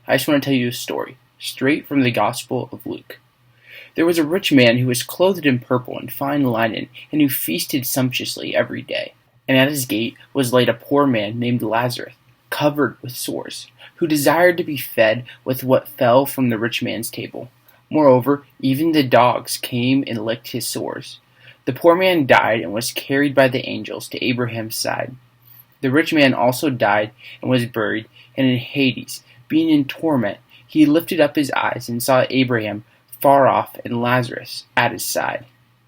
I just want to tell you a story, straight from the Gospel of Luke. There was a rich man who was clothed in purple and fine linen, and who feasted sumptuously every day. And at his gate was laid a poor man named Lazarus, covered with sores, who desired to be fed with what fell from the rich man's table. Moreover, even the dogs came and licked his sores. The poor man died and was carried by the angels to Abraham's side. The rich man also died and was buried, and in Hades, being in torment, he lifted up his eyes and saw Abraham far off and Lazarus at his side.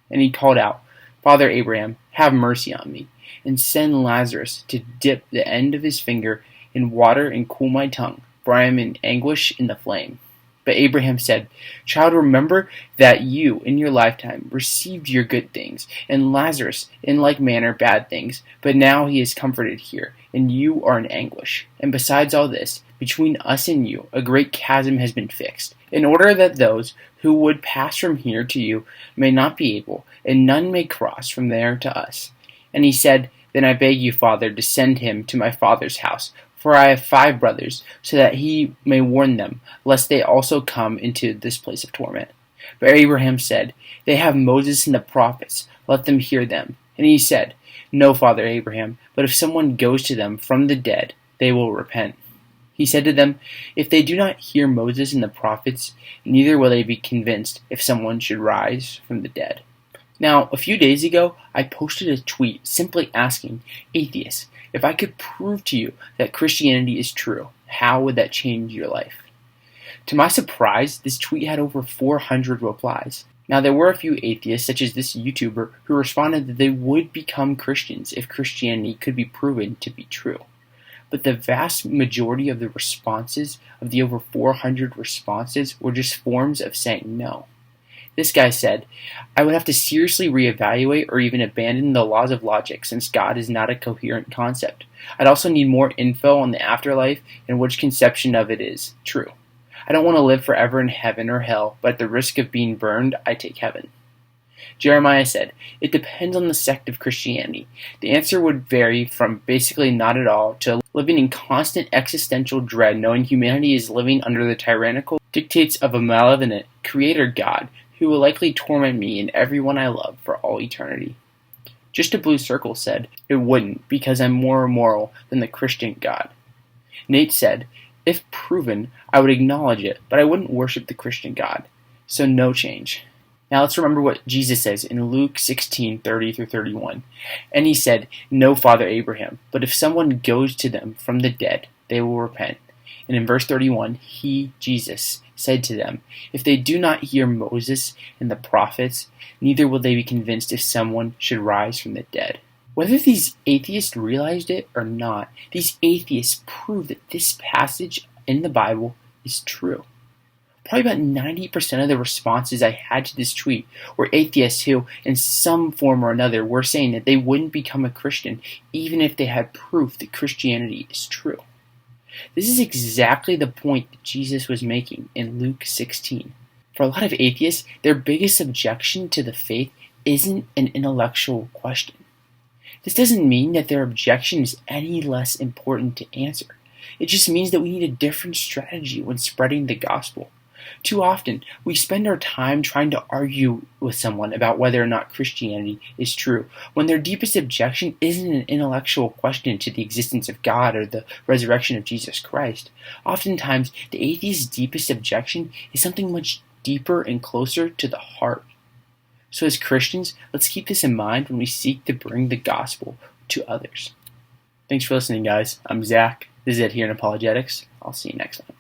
And he called out, Father Abraham, have mercy on me, and send Lazarus to dip the end of his finger in water and cool my tongue, for I am in anguish in the flame. But Abraham said, Child, remember that you, in your lifetime, received your good things, and Lazarus, in like manner, bad things. But now he is comforted here, and you are in anguish. And besides all this, between us and you, a great chasm has been fixed, in order that those who would pass from here to you may not be able, and none may cross from there to us. And he said, Then I beg you, Father, to send him to my father's house, for I have 5 brothers, so that he may warn them, lest they also come into this place of torment. But Abraham said, They have Moses and the prophets, let them hear them. And he said, No, Father Abraham, but if someone goes to them from the dead, they will repent. He said to them, If they do not hear Moses and the prophets, neither will they be convinced if someone should rise from the dead. Now, a few days ago, I posted a tweet simply asking atheists, if I could prove to you that Christianity is true, how would that change your life? To my surprise, this tweet had over 400 replies. Now, there were a few atheists, such as this YouTuber, who responded that they would become Christians if Christianity could be proven to be true. But the vast majority of the responses, of the over 400 responses, were just forms of saying no. This guy said, I would have to seriously reevaluate or even abandon the laws of logic since God is not a coherent concept. I'd also need more info on the afterlife and which conception of it is true. I don't want to live forever in heaven or hell, but at the risk of being burned, I take heaven. Jeremiah said, It depends on the sect of Christianity. The answer would vary from basically not at all to living in constant existential dread knowing humanity is living under the tyrannical dictates of a malevolent creator God who will likely torment me and everyone I love for all eternity. Just a Blue Circle said, It wouldn't, because I'm more immoral than the Christian God. Nate said, If proven, I would acknowledge it, but I wouldn't worship the Christian God. So no change. Now let's remember what Jesus says in Luke 16:30-31. And he said, No, Father Abraham, but if someone goes to them from the dead, they will repent. And in verse 31, he, Jesus, said to them, If they do not hear Moses and the prophets, neither will they be convinced if someone should rise from the dead. Whether these atheists realized it or not, these atheists prove that this passage in the Bible is true. Probably about 90% of the responses I had to this tweet were atheists who, in some form or another, were saying that they wouldn't become a Christian even if they had proof that Christianity is true. This is exactly the point that Jesus was making in Luke 16. For a lot of atheists, their biggest objection to the faith isn't an intellectual question. This doesn't mean that their objection is any less important to answer. It just means that we need a different strategy when spreading the gospel. Too often, we spend our time trying to argue with someone about whether or not Christianity is true, when their deepest objection isn't an intellectual question to the existence of God or the resurrection of Jesus Christ. Oftentimes, the atheist's deepest objection is something much deeper and closer to the heart. So as Christians, let's keep this in mind when we seek to bring the gospel to others. Thanks for listening, guys. I'm Zach. This is Adherent Apologetics. I'll see you next time.